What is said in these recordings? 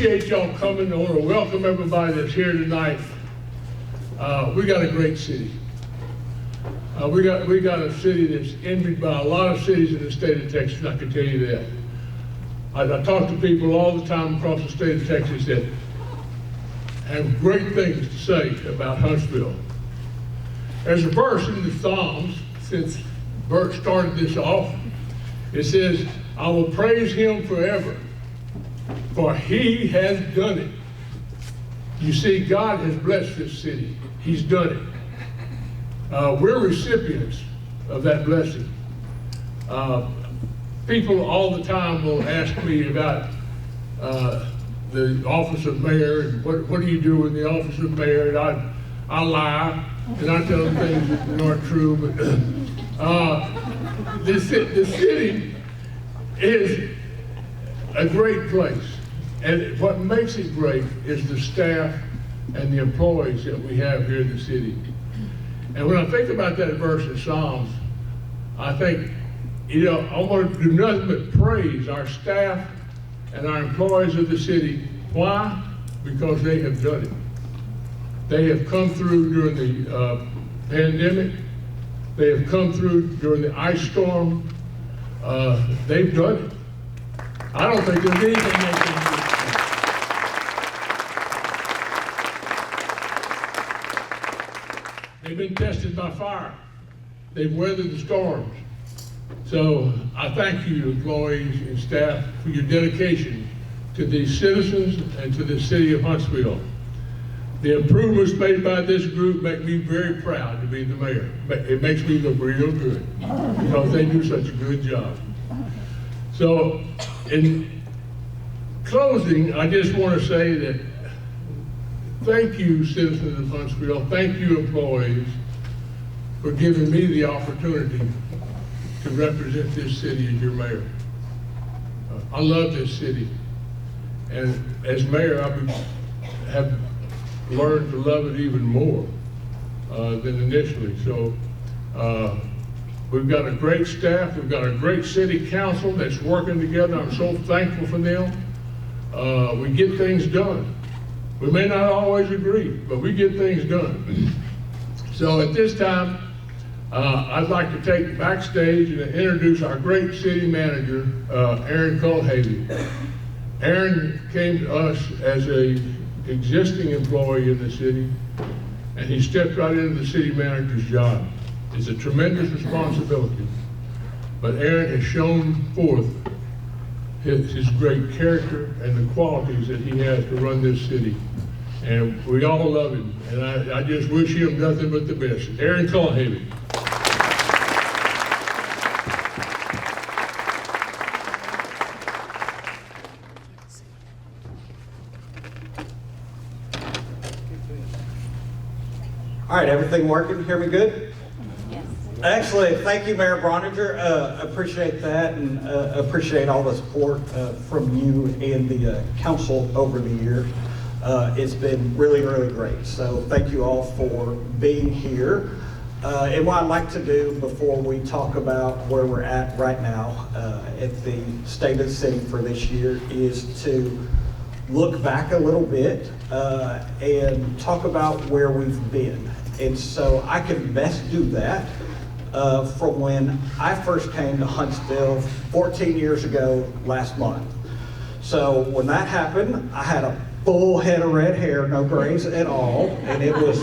appreciate y'all coming. I want to welcome everybody that's here tonight. We got a great city. We got a city that's envied by a lot of cities in the state of Texas, I can tell you that. I talk to people all the time across the state of Texas that have great things to say about Huntsville. There's a verse in the Psalms, since Bert started this off, it says, I will praise him forever, for he has done it. You see, God has blessed this city. He's done it. We're recipients of that blessing. People all the time will ask me about the office of mayor and what do you do in the office of mayor? And I lie and I tell them things that aren't true. But the city is a great place, and what makes it great is the staff and the employees that we have here in the city. And when I think about that verse in Psalms, I think, I want to do nothing but praise our staff and our employees of the city. Why? Because they have done it. They have come through during the pandemic. They have come through during the ice storm. They've done it. I don't think there's anything they can do. They've been tested by fire. They've weathered the storms. So I thank you, employees and staff, for your dedication to these citizens and to the city of Huntsville. The improvements made by this group make me very proud to be the mayor. It makes me look real good because they do such a good job. So in closing, I just want to say that thank you, citizens of Huntsville. Thank you, employees, for giving me the opportunity to represent this city as your mayor. I love this city. And as mayor, I have learned to love it even more than initially. So we've got a great staff. We've got a great city council that's working together. I'm so thankful for them. We get things done. We may not always agree, but we get things done. So at this time, I'd like to take backstage and introduce our great city manager, Aaron Culhavy. Aaron came to us as an existing employee in the city, and he stepped right into the city manager's job. It's a tremendous responsibility, but Aaron has shown forth his great character and the qualities that he has to run this city. And we all love him, and I just wish him nothing but the best. Aaron Culhavy. All right, everything working? Hear me good? Yes. Excellent. Thank you, Mayor Broninger. Appreciate that, and appreciate all the support from you and the council over the years. It's been really, really great. So thank you all for being here. And what I'd like to do before we talk about where we're at right now at the state of the city for this year is to look back a little bit and talk about where we've been. And so I can best do that from when I first came to Huntsville 14 years ago last month. So when that happened, I had a full head of red hair, no grays at all, and it was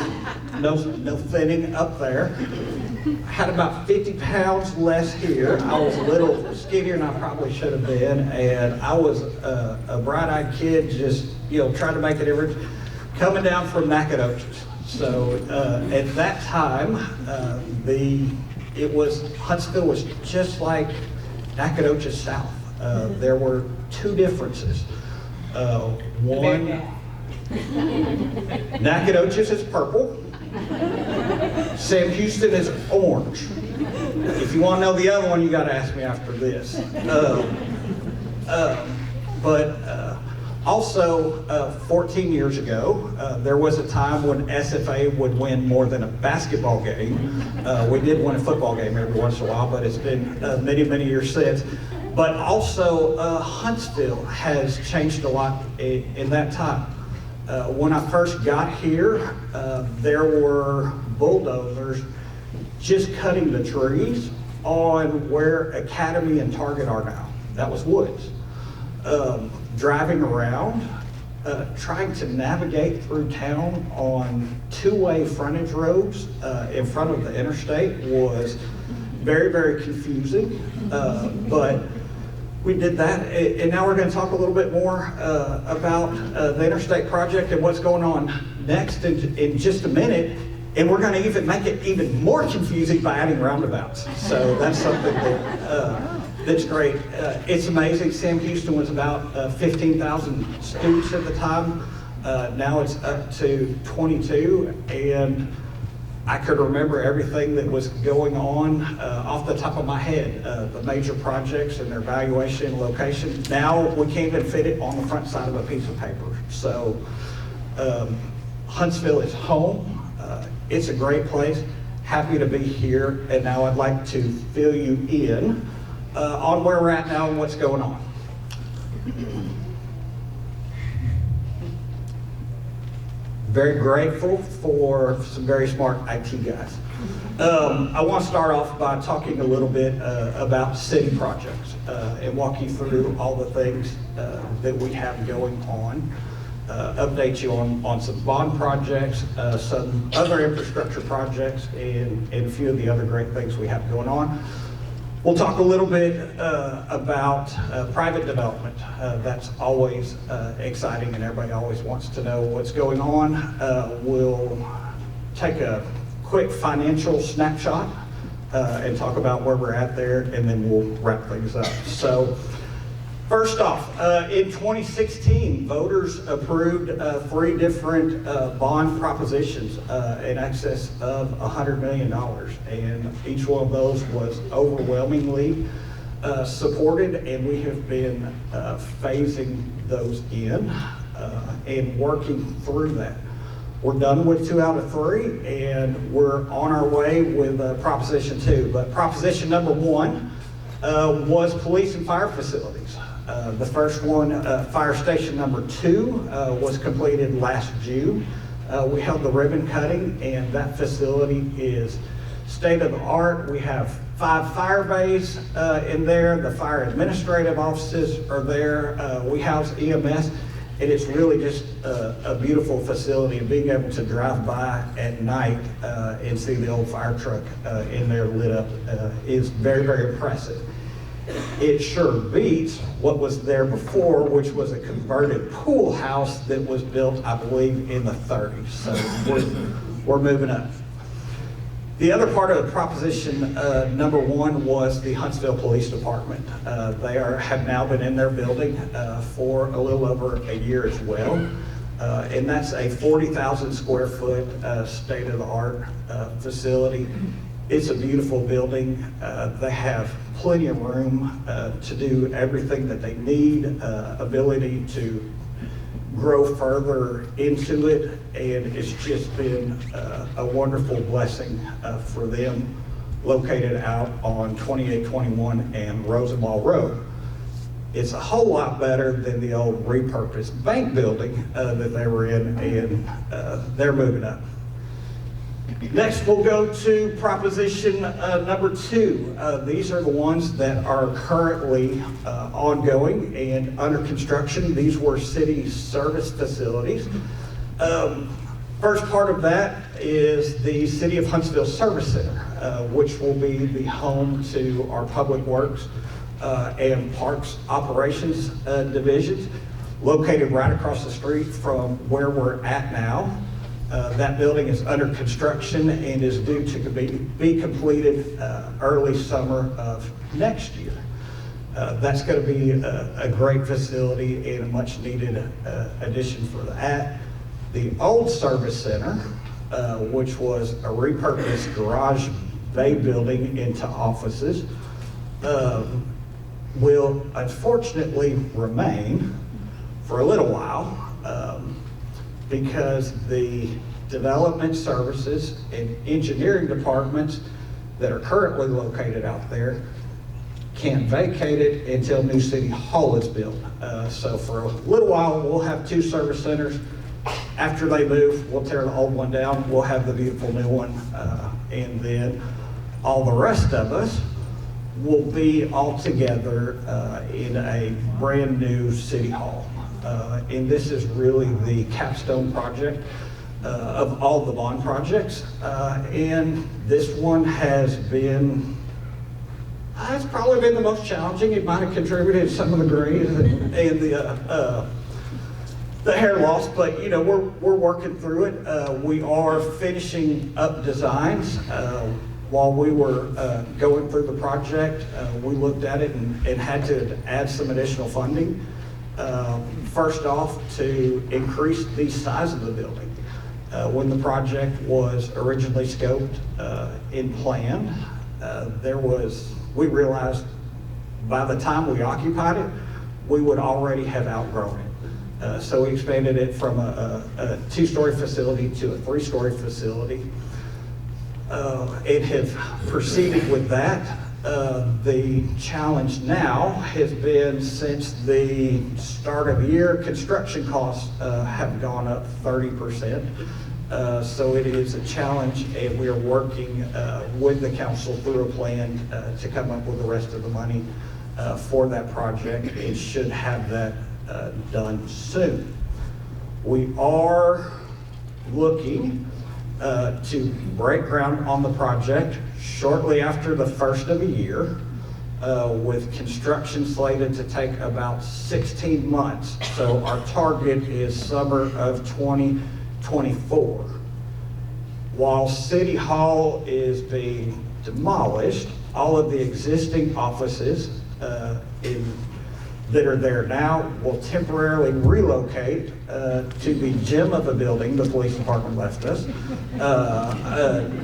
no thinning up there. I had about 50 pounds less here. I was a little skinnier than I probably should have been, and I was a bright-eyed kid just, trying to make it every, coming down from Nacogdoches. So at that time, Huntsville was just like Nacogdoches South. There were two differences. One, Nacogdoches is purple. Sam Houston is orange. If you want to know the other one, you got to ask me after this. Also, 14 years ago, there was a time when SFA would win more than a basketball game. We did win a football game every once in a while, but it's been many, many years since. But also, Huntsville has changed a lot in that time. When I first got here, there were bulldozers just cutting the trees on where Academy and Target are now. That was woods. Driving around, trying to navigate through town on two-way frontage roads in front of the interstate was very, very confusing. But we did that, and now we're going to talk a little bit more about the interstate project and what's going on next in just a minute. And we're going to even make it even more confusing by adding roundabouts. So that's something that's great. It's amazing. Sam Houston was about 15,000 students at the time. Now it's up to 22, and I could remember everything that was going on off the top of my head, the major projects and their valuation and location. Now we can't even fit it on the front side of a piece of paper. So Huntsville is home. It's a great place. Happy to be here. And now I'd like to fill you in on where we're at now and what's going on. Very grateful for some very smart IT guys. I want to start off by talking a little bit about city projects and walk you through all the things that we have going on. Update you on some bond projects, some other infrastructure projects, and a few of the other great things we have going on. We'll talk a little bit about private development. That's always exciting, and everybody always wants to know what's going on. We'll take a quick financial snapshot and talk about where we're at there, and then we'll wrap things up. So, first off, in 2016, voters approved 3 different bond propositions in excess of $100 million, and each one of those was overwhelmingly supported, and we have been phasing those in and working through that. We're done with 2 out of 3, and we're on our way with Proposition 2. But Proposition number 1 was police and fire facilities. The first one, fire station number 2, was completed last June. We held the ribbon cutting, and that facility is state of the art. We have 5 fire bays in there. The fire administrative offices are there. We house EMS, and it's really just a beautiful facility. And being able to drive by at night and see the old fire truck in there lit up is very, very impressive. It sure beats what was there before, which was a converted pool house that was built, I believe, in the 30s. So we're moving up. The other part of Proposition number 1 was the Huntsville Police Department. They have now been in their building for a little over a year as well. And that's a 40,000 square foot state-of-the-art facility. It's a beautiful building. They have plenty of room to do everything that they need, ability to grow further into it, and it's just been a wonderful blessing for them, located out on 2821 and Rosenwald Road. It's a whole lot better than the old repurposed bank building that they were in, and they're moving up. Next, we'll go to Proposition number 2. These are the ones that are currently ongoing and under construction. These were city service facilities. First part of that is the City of Huntsville Service Center, which will be the home to our Public Works and Parks Operations divisions, located right across the street from where we're at now. That building is under construction and is due to be completed early summer of next year. That's going to be a great facility and a much needed addition for that. The old service center, which was a repurposed garage bay building into offices, will unfortunately remain for a little while. Because the development services and engineering departments that are currently located out there can't vacate it until new city hall is built. So for a little while, we'll have 2 service centers. After they move, we'll tear the old one down, we'll have the beautiful new one, and then all the rest of us will be all together in a brand new city hall. And this is really the capstone project of all the bond projects. And this one has been, it's probably been the most challenging. It might have contributed to some of the grade and the hair loss, but you know, we're working through it. We are finishing up designs. While we were going through the project, we looked at it and had to add some additional funding. First off, to increase the size of the building. When the project was originally scoped and planned, we realized by the time we occupied it, we would already have outgrown it. So we expanded it from a 2-story facility to a 3-story facility. It has proceeded with that. The challenge now has been, since the start of the year, construction costs have gone up 30%. So it is a challenge, and we are working with the council through a plan to come up with the rest of the money for that project, and should have that done soon. We are looking to break ground on the project shortly after the first of the year, with construction slated to take about 16 months. So our target is summer of 2024. While City Hall is being demolished, all of the existing offices that are there now will temporarily relocate to the gym of the building the police department left us,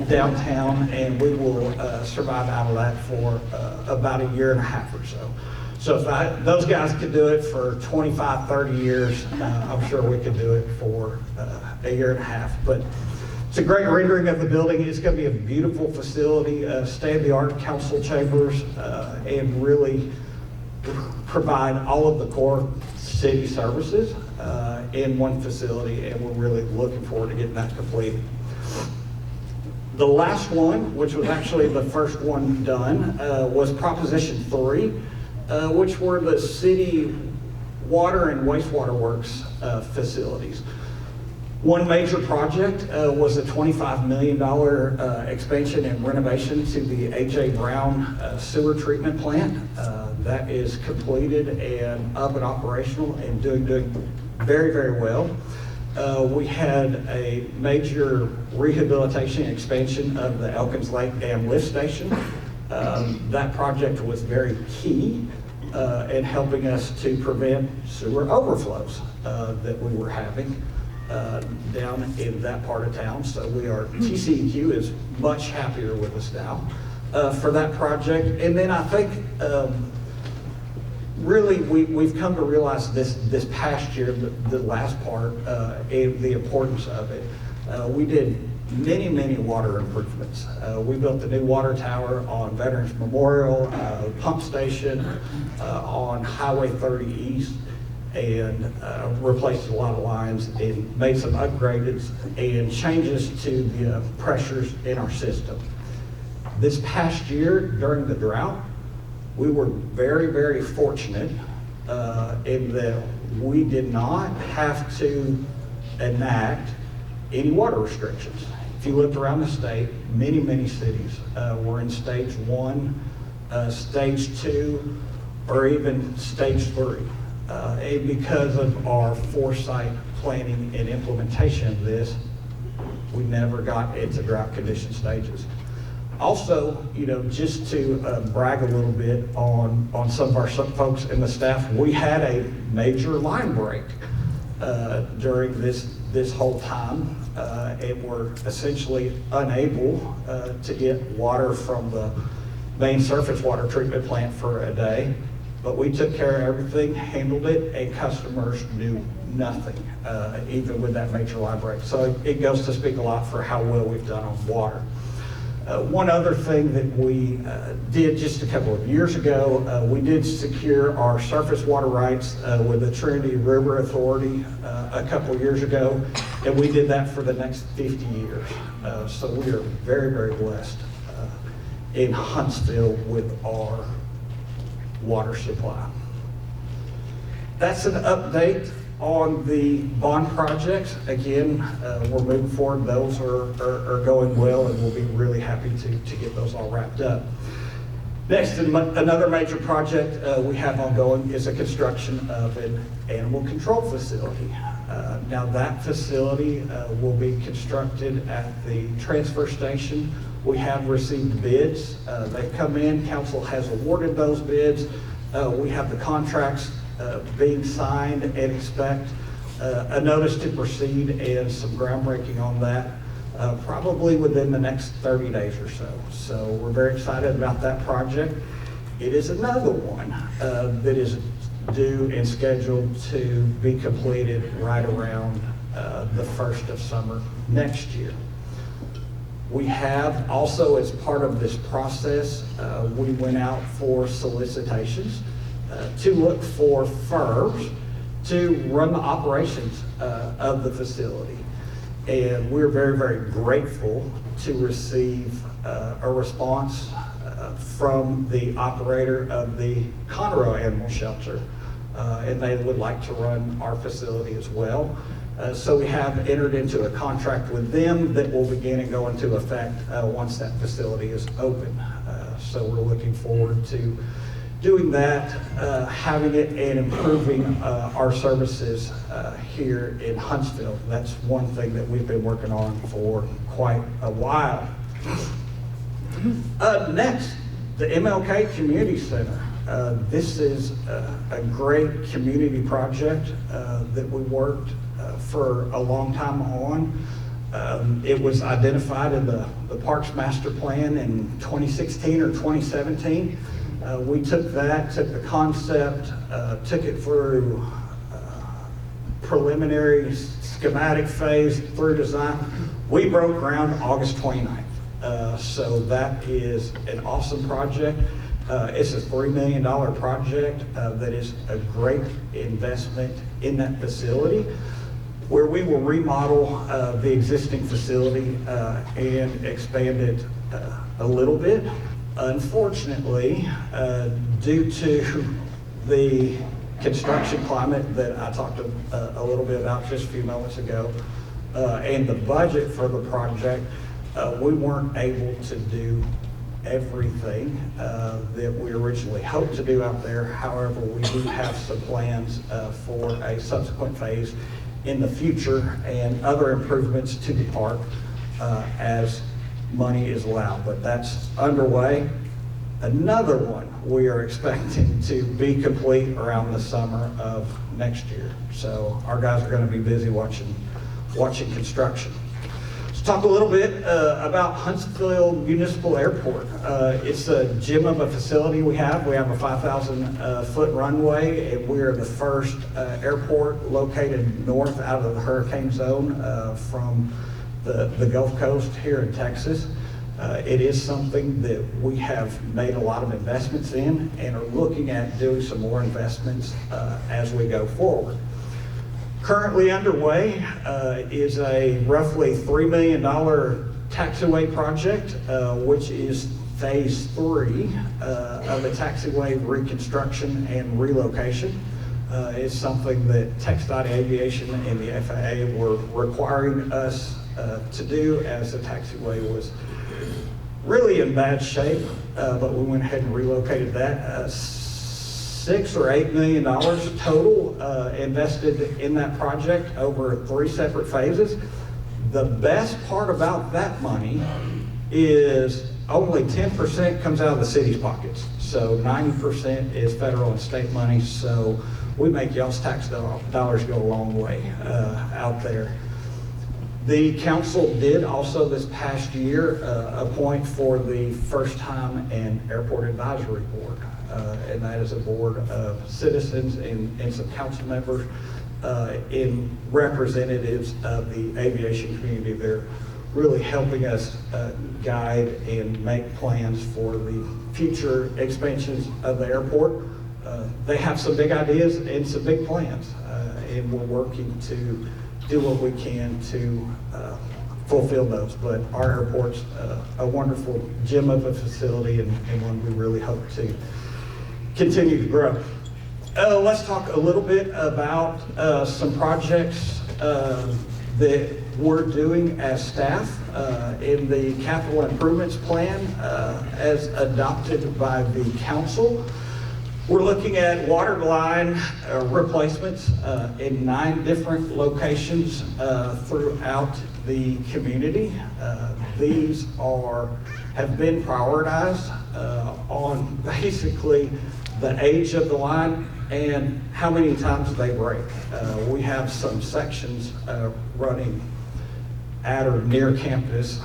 downtown, and we will survive out of that for about a year and a half or so. So if those guys could do it for 25, 30 years, I'm sure we could do it for a year and a half. But it's a great rendering of the building. It's going to be a beautiful facility, state-of-the-art council chambers, and really provide all of the core city services in one facility, and we're really looking forward to getting that completed. The last one, which was actually the first one done, was Proposition 3, which were the city water and wastewater works facilities. One major project was a $25 million expansion and renovation to the A.J. Brown sewer treatment plant. That is completed and up and operational and doing very, very well. We had a major rehabilitation and expansion of the Elkins Lake Dam lift station. That project was very key in helping us to prevent sewer overflows that we were having down in that part of town. So TCEQ is much happier with us now for that project. And then I think really we've come to realize this past year, the last part, and the importance of it. We did many water improvements. We built the new water tower on Veterans Memorial, pump station on Highway 30 East, and replaced a lot of lines and made some upgrades and changes to the pressures in our system. This past year, during the drought, we were very, very fortunate in that we did not have to enact any water restrictions. If you looked around the state, many cities were in stage 1, stage 2, or even stage 3. And because of our foresight, planning, and implementation of this, we never got into drought condition stages. Also, just to brag a little bit on some of our folks in the staff, we had a major line break during this whole time, and were essentially unable to get water from the main surface water treatment plant for a day. But we took care of everything, handled it, and customers knew nothing, even with that major line break. So it goes to speak a lot for how well we've done on water. One other thing that we did just a couple of years ago, we did secure our surface water rights with the Trinity River Authority a couple of years ago, and we did that for the next 50 years. So we are very, very blessed in Huntsville with our water supply. That's an update on the bond projects. Again, we're moving forward. Those are going well, and we'll be really happy to get those all wrapped up. Next, another major project we have ongoing is a construction of an animal control facility. Now that facility will be constructed at the transfer station. We have received bids. They've come in, council has awarded those bids. We have the contracts being signed and expect a notice to proceed and some groundbreaking on that probably within the next 30 days or so. So we're very excited about that project. It is another one that is due and scheduled to be completed right around the first of summer next year. We have also, as part of this process, we went out for solicitations to look for firms to run the operations of the facility. And we're very, very grateful to receive a response from the operator of the Conroe Animal Shelter. And they would like to run our facility as well. So we have entered into a contract with them that will begin and go into effect once that facility is open. So we're looking forward to doing that, having it, and improving our services here in Huntsville. That's one thing that we've been working on for quite a while. Next, the MLK Community Center. This is a great community project that we worked for a long time on. It was identified in the Parks Master Plan in 2016 or 2017. We took the concept, took it through preliminary schematic phase through design. We broke ground August 29th. So that is an awesome project. It's a $3 million project that is a great investment in that facility, where we will remodel the existing facility and expand it a little bit. Unfortunately, due to the construction climate that I talked a little bit about just a few moments ago, and the budget for the project, we weren't able to do everything that we originally hoped to do out there. However, we do have some plans for a subsequent phase in the future and other improvements to the park as money is allowed, but that's underway. Another one we are expecting to be complete around the summer of next year. So our guys are going to be busy watching construction. Let's talk a little bit about Huntsville Municipal Airport. It's a gem of a facility we have. We have a 5,000 foot runway, and we are the first airport located north out of the hurricane zone from the Gulf Coast here in Texas. It is something that we have made a lot of investments in and are looking at doing some more investments as we go forward. Currently underway is a roughly $3 million taxiway project, which is phase 3 of the taxiway reconstruction and relocation. It's something that TxDOT Aviation and the FAA were requiring us to do, as the taxiway was really in bad shape, but we went ahead and relocated that. $6 or $8 million total invested in that project over 3 separate phases. The best part about that money is only 10% comes out of the city's pockets. So 90% is federal and state money. So we make y'all's tax dollars go a long way out there. The council did also this past year appoint for the first time an airport advisory board. And that is a board of citizens and some council members and representatives of the aviation community. They're really helping us guide and make plans for the future expansions of the airport. They have some big ideas and some big plans, and we're working to do what we can to fulfill those. But our airport's a wonderful gem of a facility, and one we really hope to continue to grow. Let's talk a little bit about some projects that we're doing as staff in the capital improvements plan as adopted by the council. We're looking at water line replacements in 9 different locations throughout the community. These have been prioritized on basically the age of the line and how many times they break. We have some sections running at or near campus.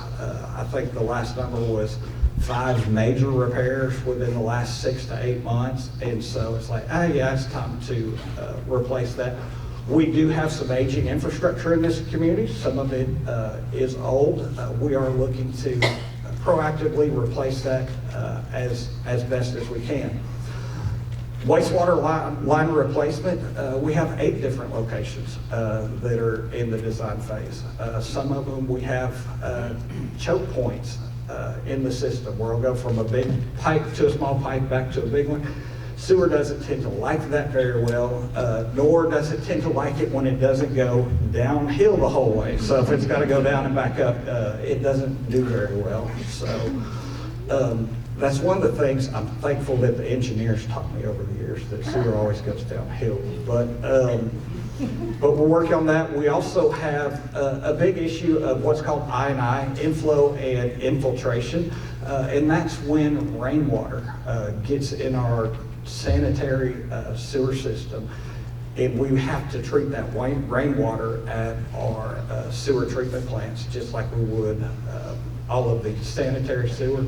I think the last number was 5 major repairs within the last 6 to 8 months. And so it's like, yeah, it's time to replace that. We do have some aging infrastructure in this community. Some of it is old. We are looking to proactively replace that as best as we can. Wastewater line replacement, we have 8 different locations that are in the design phase. Some of them we have choke points in the system where it'll go from a big pipe to a small pipe back to a big one. Sewer doesn't tend to like that very well, nor does it tend to like it when it doesn't go downhill the whole way. So if it's got to go down and back up, it doesn't do very well. So that's one of the things I'm thankful that the engineers taught me over the years, that sewer always goes downhill. But we're working on that. We also have a big issue of what's called I&I, inflow and infiltration. And that's when rainwater gets in our sanitary sewer system. And we have to treat that rainwater at our sewer treatment plants, just like we would all of the sanitary sewer.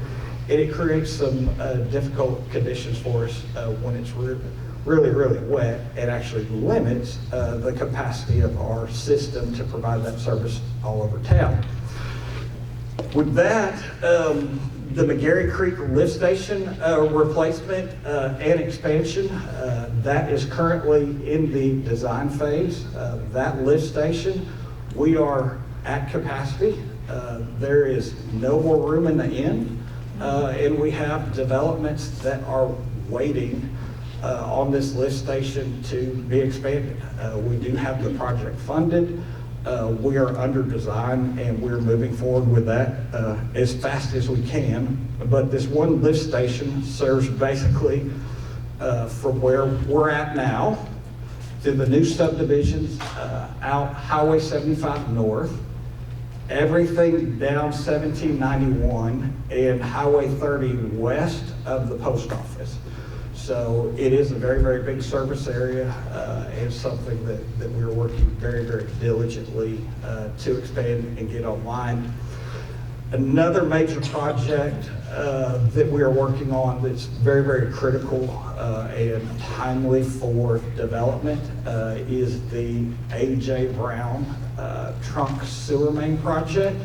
And it creates some difficult conditions for us when it's really, really wet. It actually limits the capacity of our system to provide that service all over town. With that, the McGarry Creek lift station replacement and expansion, that is currently in the design phase. That lift station, we are at capacity. There is no more room in the end. And we have developments that are waiting on this lift station to be expanded. We do have the project funded. We are under design and we're moving forward with that as fast as we can. But this one lift station serves basically from where we're at now to the new subdivisions out Highway 75 North, everything down 1791 and Highway 30 west of the post office. So it is a very, very big service area and something that we're working very, very diligently to expand and get online. Another major project that we are working on that's very, very critical and timely for development is the A.J. Brown trunk sewer main project.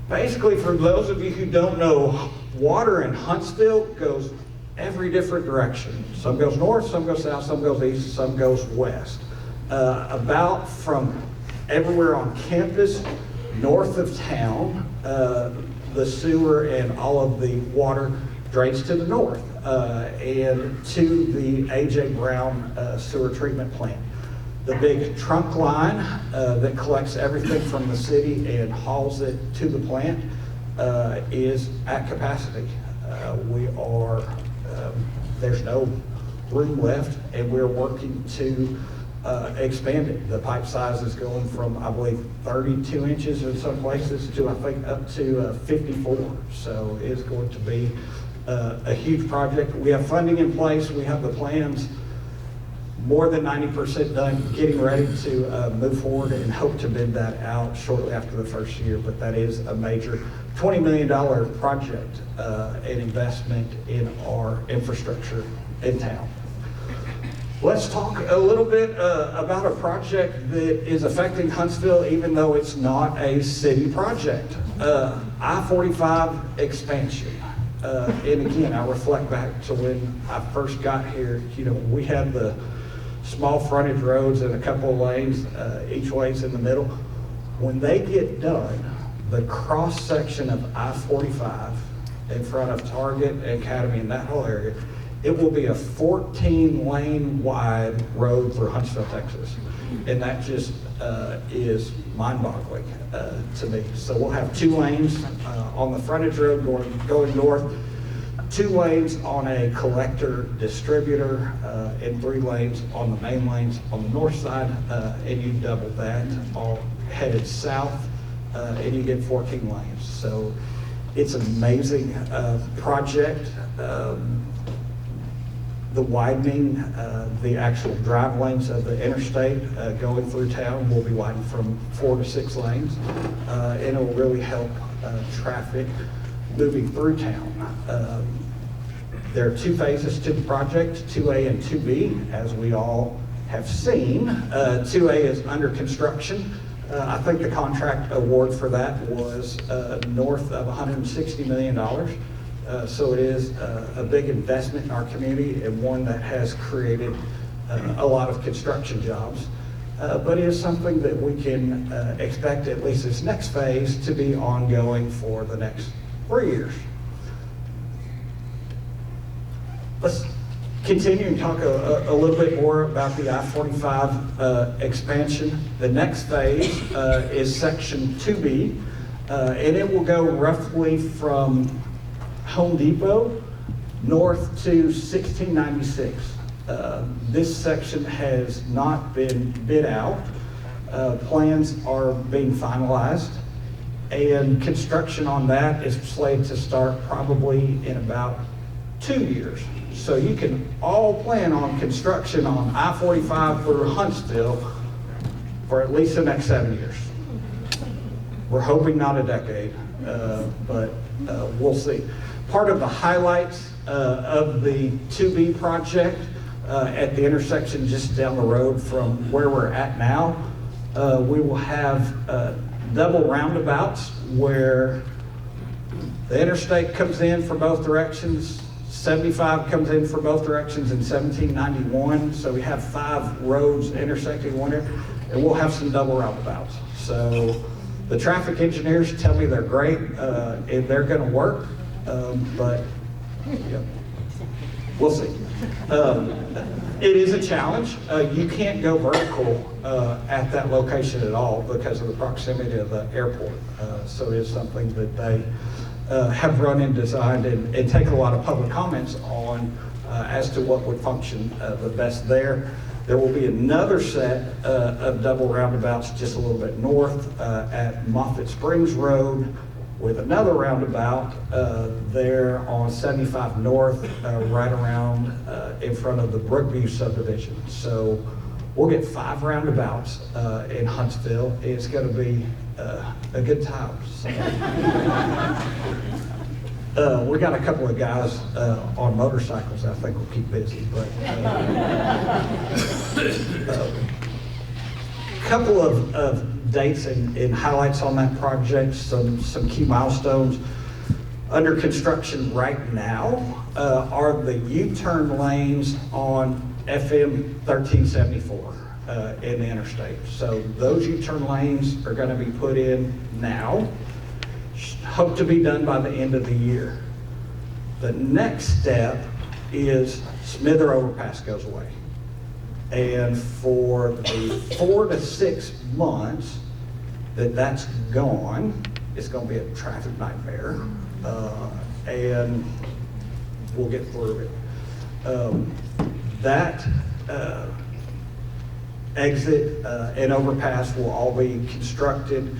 Basically, for those of you who don't know, water in Huntsville goes every different direction. Some goes north, some goes south, some goes east, some goes west. About from everywhere on campus, north of town, the sewer and all of the water drains to the north and to the A.J. Brown sewer treatment plant. The big trunk line that collects everything from the city and hauls it to the plant is at capacity. There's no room left, and we're working to expand it. The pipe size is going from, I believe, 32 inches in some places to, I think, up to 54. So it's going to be a huge project. We have funding in place. We have the plans more than 90% done, getting ready to move forward and hope to bid that out shortly after the first year. But that is a major $20 million project, an investment in our infrastructure in town. Let's talk a little bit about a project that is affecting Huntsville, even though it's not a city project. I-45 expansion. And again, I reflect back to when I first got here. You know, we had the small frontage roads and a couple of lanes, each way's in the middle. When they get done, the cross section of I-45 in front of Target, Academy, and that whole area, it will be a 14-lane wide road through Huntsville, Texas. And that just is mind-boggling to me. So we'll have 2 lanes on the frontage road going north, 2 lanes on a collector distributor, and 3 lanes on the main lanes on the north side, and you double that, all headed south, and you get 14 lanes. So it's an amazing project. The widening, the actual drive lanes of the interstate going through town will be widened from 4 to 6 lanes, and it will really help traffic moving through town. There are 2 phases to the project, 2A and 2B, as we all have seen. 2A is under construction. I think the contract award for that was north of $160 million. So it is a big investment in our community and one that has created a lot of construction jobs. But it is something that we can expect, at least this next phase, to be ongoing for the next 3 years. Let's continue and talk a little bit more about the I-45 expansion. The next phase is section 2B, and it will go roughly from Home Depot north to 1696. This section has not been bid out. Plans are being finalized, and construction on that is slated to start probably in about 2 years. So you can all plan on construction on I-45 through Huntsville for at least the next 7 years. We're hoping not a decade, but we'll see. Part of the highlights of the 2B project at the intersection just down the road from where we're at now, we will have double roundabouts where the interstate comes in from both directions, 75 comes in from both directions, and 1791. So we have 5 roads intersecting one area, and we'll have some double roundabouts. So the traffic engineers tell me they're great and they're going to work, but yeah, we'll see. It is a challenge. You can't go vertical at that location at all because of the proximity of the airport. So it is something that they have run and designed and take a lot of public comments on as to what would function the best there. There will be another set of double roundabouts just a little bit north at Moffett Springs Road, with another roundabout there on 75 North, right around in front of the Brookview subdivision. So we'll get 5 roundabouts in Huntsville. It's going to be a good time. So, we got a couple of guys on motorcycles I think will keep busy, but a couple of dates and highlights on that project, some key milestones. Under construction right now are the U-turn lanes on FM 1374 in the interstate. So those U-turn lanes are going to be put in now. Hope to be done by the end of the year. The next step is Smither Overpass goes away. And for the 4 to 6 months that that's gone, it's going to be a traffic nightmare. And we'll get through it. That exit and overpass will all be constructed,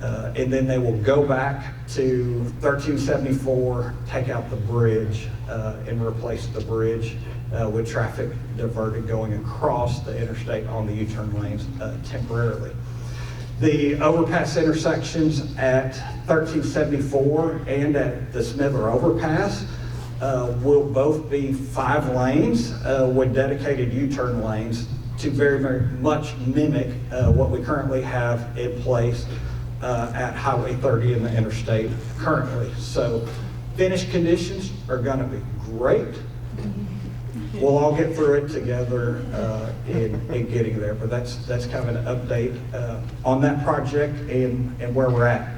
and then they will go back to 1374, take out the bridge, and replace the bridge with traffic diverted going across the interstate on the U-turn lanes temporarily. The overpass intersections at 1374 and at the Smither overpass will both be 5 lanes with dedicated U-turn lanes to very, very much mimic what we currently have in place at Highway 30 and the interstate currently. So finished conditions are going to be great. We'll all get through it together in getting there, but that's kind of an update on that project and where we're at.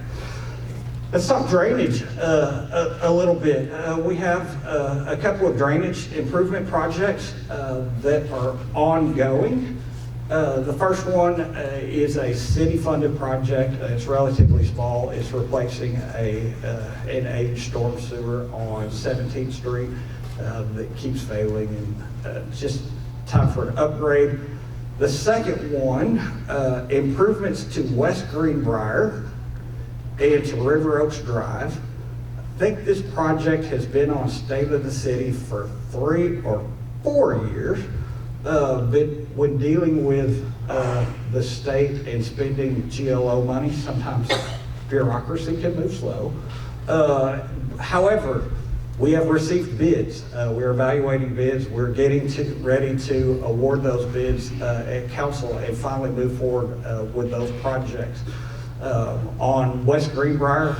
Let's talk drainage a little bit. We have a couple of drainage improvement projects that are ongoing. The first one is a city-funded project. It's relatively small. It's replacing an aged storm sewer on 17th Street that keeps failing, and it's just time for an upgrade. The second one, improvements to West Greenbrier and to River Oaks Drive. I think this project has been on State of the City for 3 or 4 years. But when dealing with the state and spending GLO money, sometimes bureaucracy can move slow. However, we have received bids. We're evaluating bids. We're getting ready to award those bids at council and finally move forward with those projects. On West Greenbrier,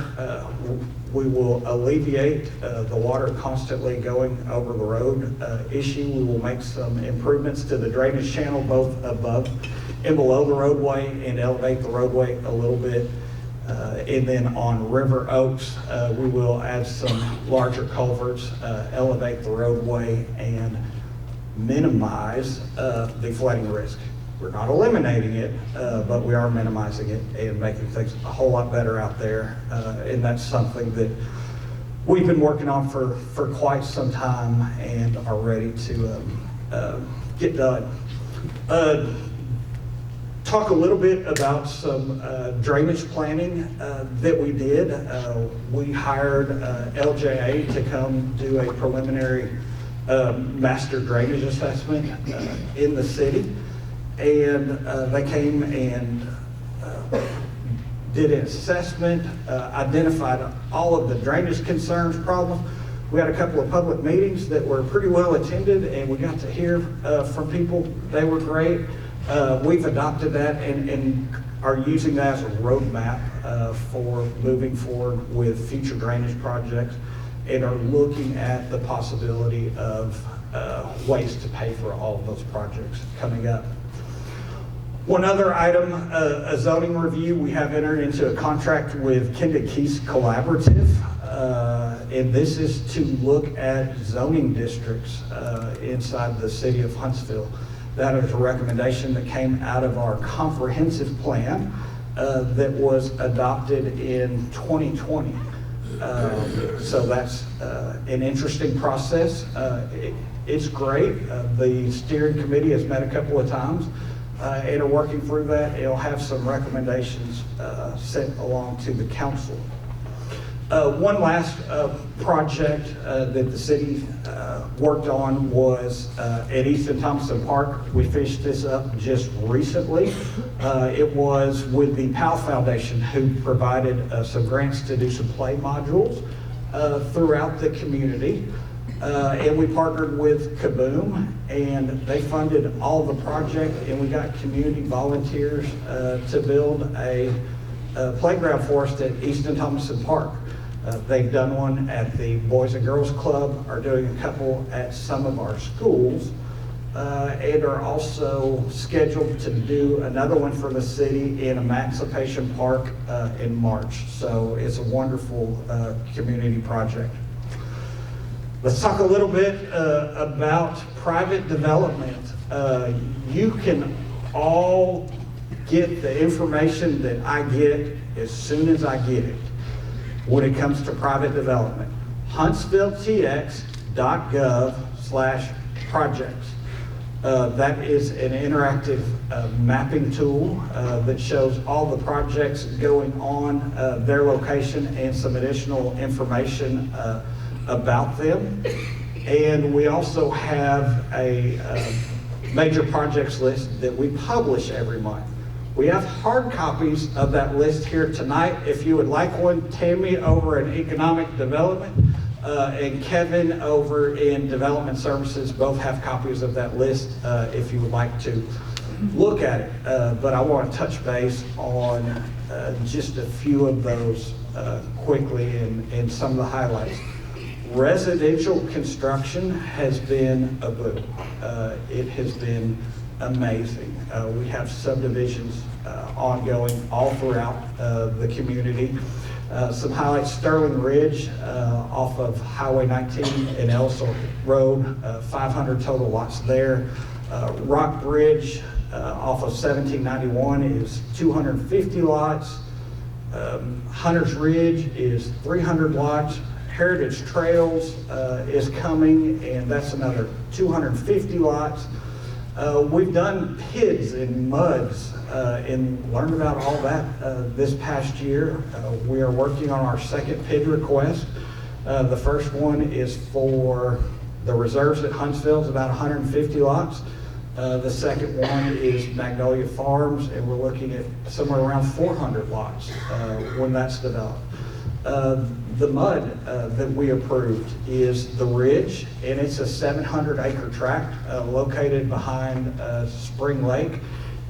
we will alleviate the water constantly going over the road issue. We will make some improvements to the drainage channel, both above and below the roadway, and elevate the roadway a little bit. And then on River Oaks, we will add some larger culverts, elevate the roadway, and minimize the flooding risk. We're not eliminating it, but we are minimizing it and making things a whole lot better out there. And that's something that we've been working on for quite some time and are ready to get done. Talk a little bit about some drainage planning that we did. We hired LJA to come do a preliminary master drainage assessment in the city. And they came and did an assessment, identified all of the drainage concerns, problems. We had a couple of public meetings that were pretty well attended, and we got to hear from people. They were great. We've adopted that and are using that as a roadmap for moving forward with future drainage projects, and are looking at the possibility of ways to pay for all of those projects coming up. One other item, a zoning review. We have entered into a contract with Kendall Keys Collaborative, and this is to look at zoning districts inside the city of Huntsville. That is a recommendation that came out of our comprehensive plan that was adopted in 2020. So that's an interesting process. It's great. The steering committee has met a couple of times and are working through that. It'll have some recommendations sent along to the council. One last project that the city worked on was at Easton Thompson Park. We finished this up just recently. It was with the Powell Foundation, who provided some grants to do some play modules throughout the community. And we partnered with Kaboom, and they funded all the project, and we got community volunteers to build a playground for us at Easton Thompson Park. They've done one at the Boys and Girls Club, are doing a couple at some of our schools, and are also scheduled to do another one for the city in Emancipation Park in March. So it's a wonderful community project. Let's talk a little bit about private development. You can all get the information that I get as soon as I get it when it comes to private development. HuntsvilleTX.gov/projects. That is an interactive mapping tool that shows all the projects going on, their location, and some additional information about them. And we also have a major projects list that we publish every month. We have hard copies of that list here tonight. If you would like one, Tammy over in Economic Development and Kevin over in Development Services both have copies of that list if you would like to look at it. But I want to touch base on just a few of those quickly and some of the highlights. Residential construction has been a boom. It has been amazing. We have subdivisions ongoing all throughout the community. Some highlights: Sterling Ridge off of Highway 19 and Elsa Road, 500 total lots there. Rock Bridge off of 1791 is 250 lots. Hunters Ridge is 300 lots. Heritage Trails is coming, and that's another 250 lots. We've done PIDs and MUDs and learned about all that this past year. We are working on our second PID request. The first one is for the reserves at Huntsville, it's about 150 lots. The second one is Magnolia Farms, and we're looking at somewhere around 400 lots when that's developed. The MUD that we approved is the Ridge, and it's a 700-acre tract located behind Spring Lake,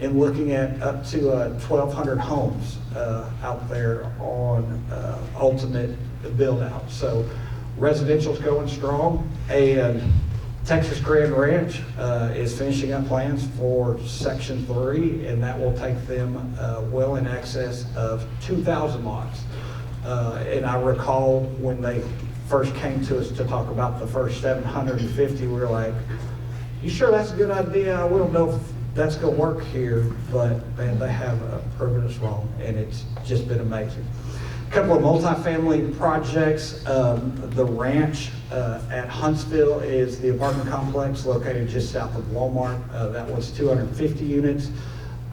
and looking at up to 1,200 homes out there on ultimate build-out. So residential's going strong, and Texas Grand Ranch is finishing up plans for Section 3, and that will take them well in excess of 2,000 lots. And I recall when they first came to us to talk about the first 750, we were like, you sure that's a good idea? We don't know if that's going to work here, but man, they have proven us wrong, and it's just been amazing. A couple of multifamily projects. The Ranch at Huntsville is the apartment complex located just south of Walmart. That was 250 units.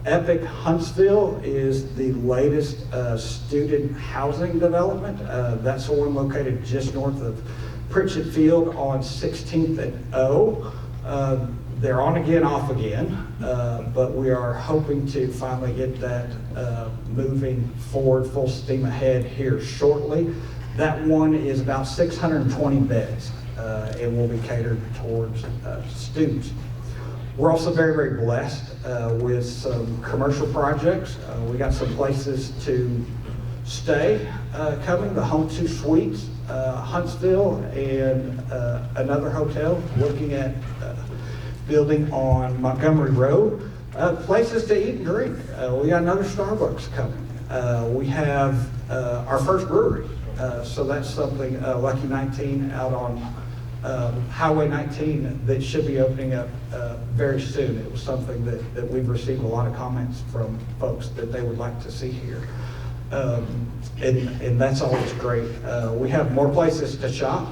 Epic Huntsville is the latest student housing development. That's the one located just north of Pritchett Field on 16th and O. They're on again, off again, but we are hoping to finally get that moving forward full steam ahead here shortly. That one is about 620 beds and will be catered towards students. We're also very, very blessed with some commercial projects. We got some places to stay coming, the Home 2 Suites, Huntsville, and another hotel looking at building on Montgomery Road. Places to eat and drink. We got another Starbucks coming. We have our first brewery. So that's something, Lucky 19 out on Highway 19 that should be opening up very soon. It was something that we've received a lot of comments from folks that they would like to see here. And that's always great. We have more places to shop.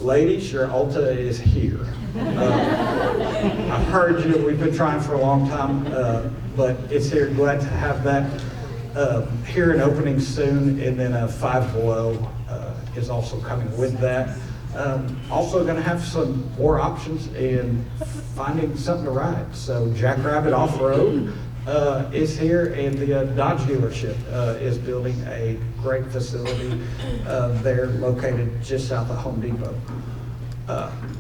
Ladies, your Ulta is here. I've heard you, we've been trying for a long time, but it's here. Glad to have that here and opening soon. And then Five Below is also coming with that. Also going to have some more options in finding something to ride. So Jackrabbit Off-Road is here, and the Dodge dealership is building a great facility there located just south of Home Depot.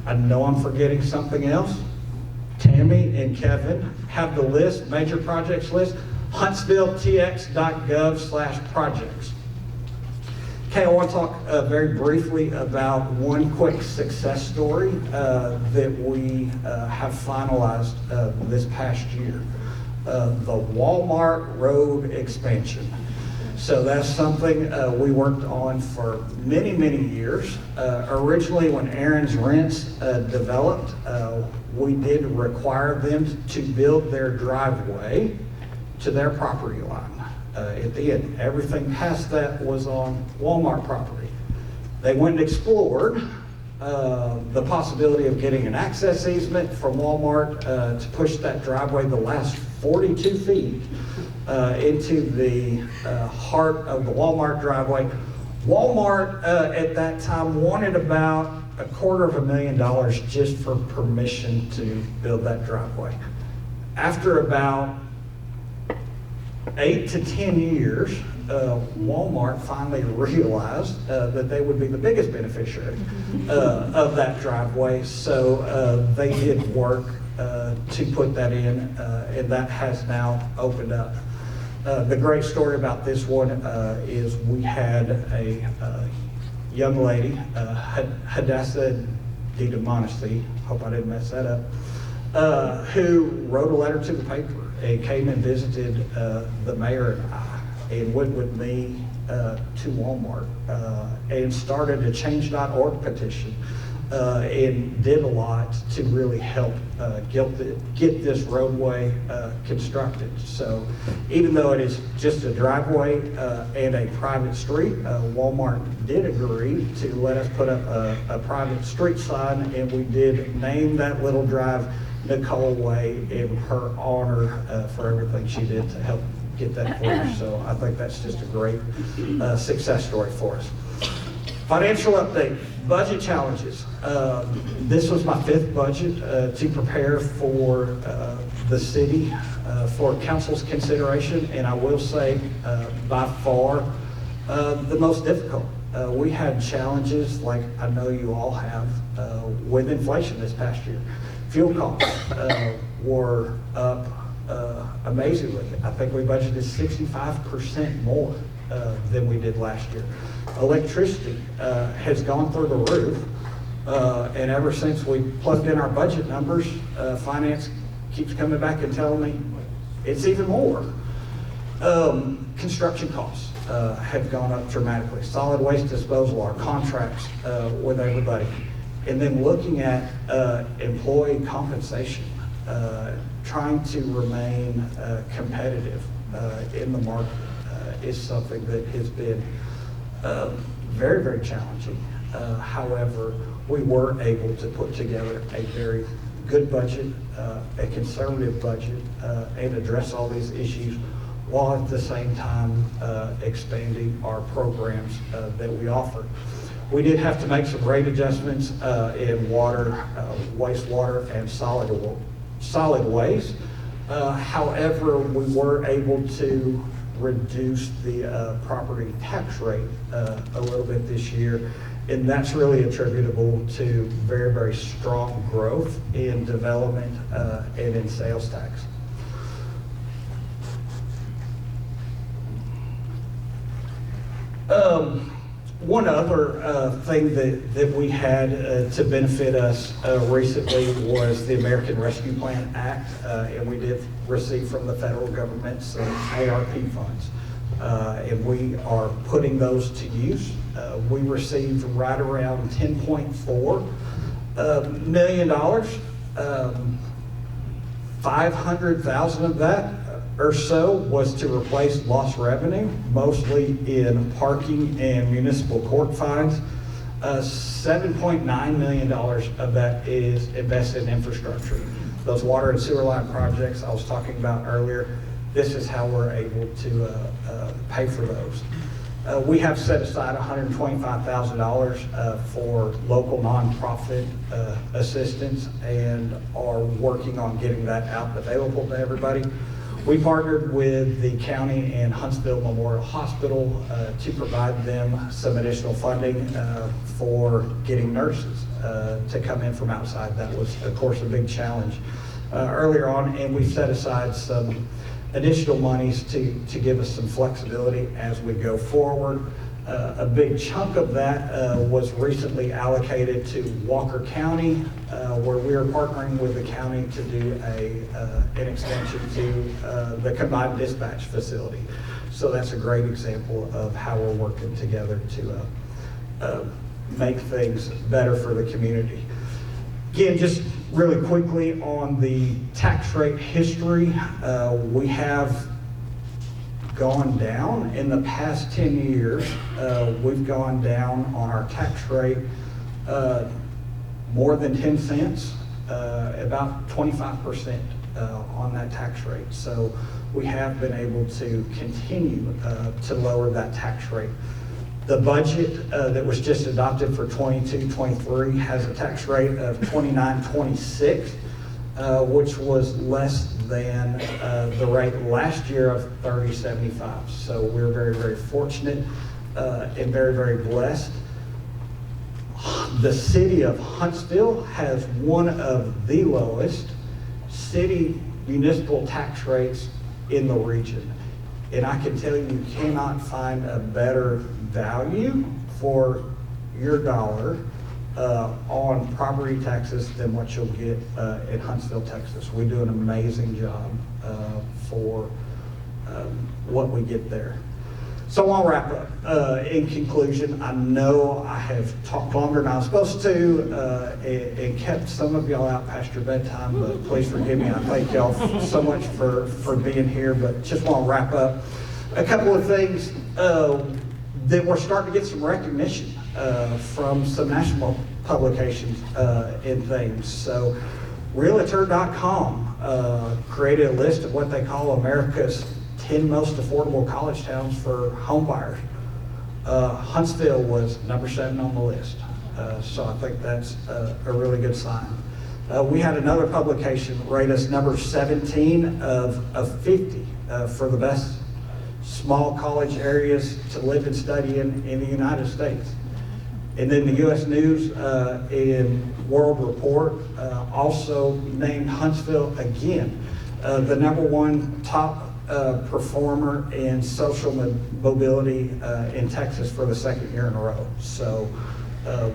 I know I'm forgetting something else. Tammy and Kevin have the list, major projects list, huntsvilletx.gov/projects. Okay, I want to talk very briefly about one quick success story that we have finalized this past year. The Walmart Road expansion. So that's something we worked on for many, many years. Originally, when Aaron's Rents developed, we did require them to build their driveway to their property line. At the end, everything past that was on Walmart property. They went and explored the possibility of getting an access easement from Walmart to push that driveway the last 42 feet into the heart of the Walmart driveway. Walmart at that time wanted about $250,000 just for permission to build that driveway. After about 8 to 10 years Walmart finally realized that they would be the biggest beneficiary of that driveway. So they did work to put that in, and that has now opened up. The great story about this one is we had a young lady, Hadassah DeMonacy, hope I didn't mess that up, who wrote a letter to the paper and came and visited the mayor and I, and went with me to Walmart and started a change.org petition and did a lot to really help get this roadway constructed. So even though it is just a driveway and a private street, Walmart did agree to let us put up a private street sign, and we did name that little drive Nicole Way in her honor for everything she did to help get that for us. So I think that's just a great success story for us. Financial update, budget challenges. This was my 5th budget to prepare for the city for council's consideration, and I will say by far the most difficult. We had challenges like I know you all have with inflation this past year. Fuel costs were up amazingly. I think we budgeted 65% more than we did last year. Electricity has gone through the roof, and ever since we plugged in our budget numbers, finance keeps coming back and telling me it's even more. Construction costs have gone up dramatically. Solid waste disposal, our contracts with everybody. And then looking at employee compensation, trying to remain competitive in the market is something that has been very, very challenging. However, we were able to put together a very good budget, a conservative budget, and address all these issues while at the same time expanding our programs that we offer. We did have to make some rate adjustments in water, wastewater, and solid waste. However, we were able to reduce the property tax rate a little bit this year, and that's really attributable to very, very strong growth in development and in sales tax. One other thing that we had to benefit us recently was the American Rescue Plan Act, and we did receive from the federal government some ARP funds, and we are putting those to use. We received right around $10.4 million. 500,000 of that or so was to replace lost revenue, mostly in parking and municipal court fines. $7.9 million of that is invested in infrastructure. Those water and sewer line projects I was talking about earlier, this is how we're able to pay for those. We have set aside $125,000 for local nonprofit assistance and are working on getting that out available to everybody. We partnered with the county and Huntsville Memorial Hospital to provide them some additional funding for getting nurses to come in from outside. That was, of course, a big challenge earlier on, and we've set aside some additional monies to give us some flexibility as we go forward. A big chunk of that was recently allocated to Walker County, where we are partnering with the county to do an extension to the combined dispatch facility. So that's a great example of how we're working together to make things better for the community. Again, just really quickly on the tax rate history, we have gone down in the past 10 years. We've gone down on our tax rate more than 10 cents, about 25% on that tax rate. So we have been able to continue to lower that tax rate. The budget that was just adopted for 22-23 has a tax rate of 29.26. which was less than the rate last year of 30.75. So we're very, very fortunate and very, very blessed. The city of Huntsville has one of the lowest city municipal tax rates in the region. And I can tell you, you cannot find a better value for your dollar on property taxes than what you'll get in Huntsville, Texas. We do an amazing job for what we get there. So I'll wrap up. In conclusion, I know I have talked longer than I was supposed to and kept some of y'all out past your bedtime, but please forgive me. I thank y'all so much for being here, but just want to wrap up. A couple of things that we're starting to get some recognition from some national publications and things. So Realtor.com created a list of what they call America's 10 most affordable college towns for home buyers. Huntsville was number 7 on the list. So I think that's a really good sign. We had another publication rate us number 17 of 50 for the best small college areas to live and study in the United States. And then the U.S. News and World Report also named Huntsville again the #1 top performer in social mobility in Texas for the 2nd year in a row. So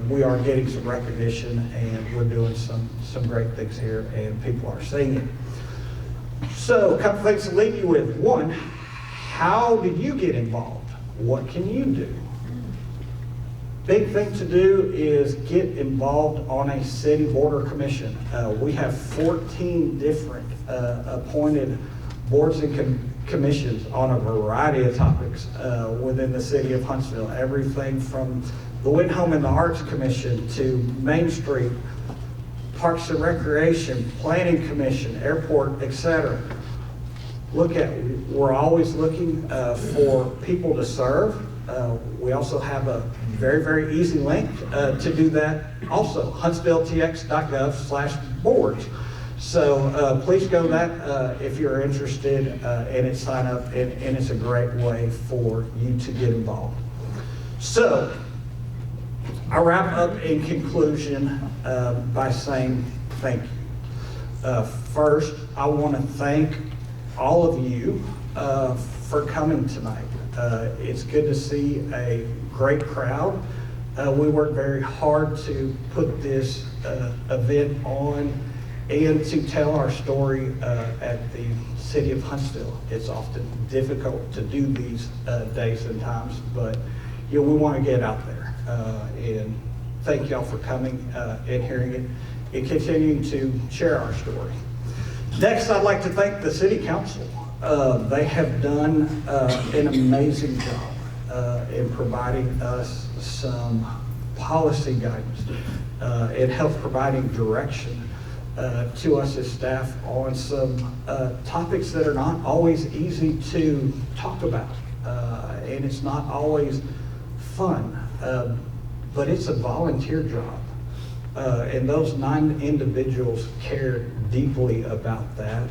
we are getting some recognition, and we're doing some great things here, and people are seeing it. So a couple things to leave you with. One, how did you get involved? What can you do? Big thing to do is get involved on a city board or commission. We have 14 different appointed boards and commissions on a variety of topics within the city of Huntsville. Everything from the Win Home and the Arts Commission to Main Street, Parks and Recreation, Planning Commission, Airport, etc. We're always looking for people to serve. We also have a very, very easy link to do that also, huntsvilletx.gov/boards. So please go that if you're interested and it sign up, and it's a great way for you to get involved. So I wrap up in conclusion by saying thank you. First, I want to thank all of you for coming tonight. It's good to see a great crowd. We worked very hard to put this event on and to tell our story at the city of Huntsville. It's often difficult to do these days and times, but we want to get out there. And thank y'all for coming and hearing it and continuing to share our story. Next, I'd like to thank the City Council. They have done an amazing job in providing us some policy guidance and help providing direction to us as staff on some topics that are not always easy to talk about. And it's not always fun, but it's a volunteer job. And those 9 individuals care deeply about that.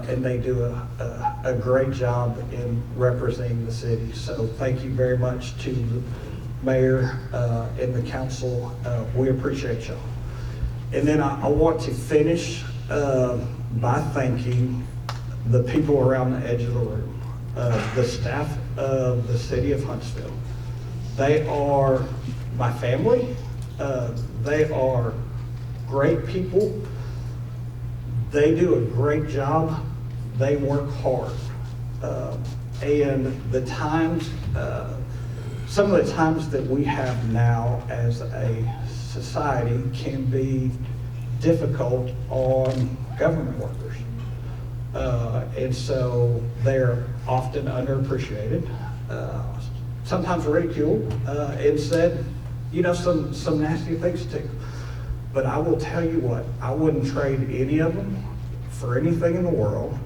And they do a great job in representing the city. So thank you very much to the mayor and the council. We appreciate y'all. And then I want to finish by thanking the people around the edge of the room, the staff of the city of Huntsville. They are my family. They are great people. They do a great job. They work hard. And the times, some of the times that we have now as a society can be difficult on government workers. And so they're often underappreciated, sometimes ridiculed, and said, some nasty things too. But I will tell you what, I wouldn't trade any of them for anything in the world.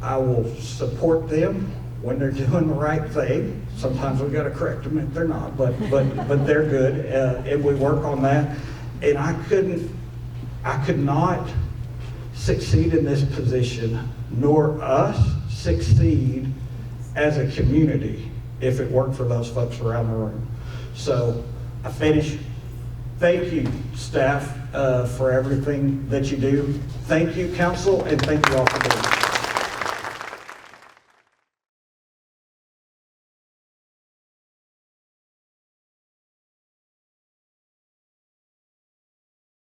I will support them when they're doing the right thing. Sometimes we've got to correct them if they're not, but they're good, and we work on that. And I could not succeed in this position, nor us succeed as a community if it weren't for those folks around the room. So I finish. Thank you, staff, for everything that you do. Thank you, council, and thank you all for doing it.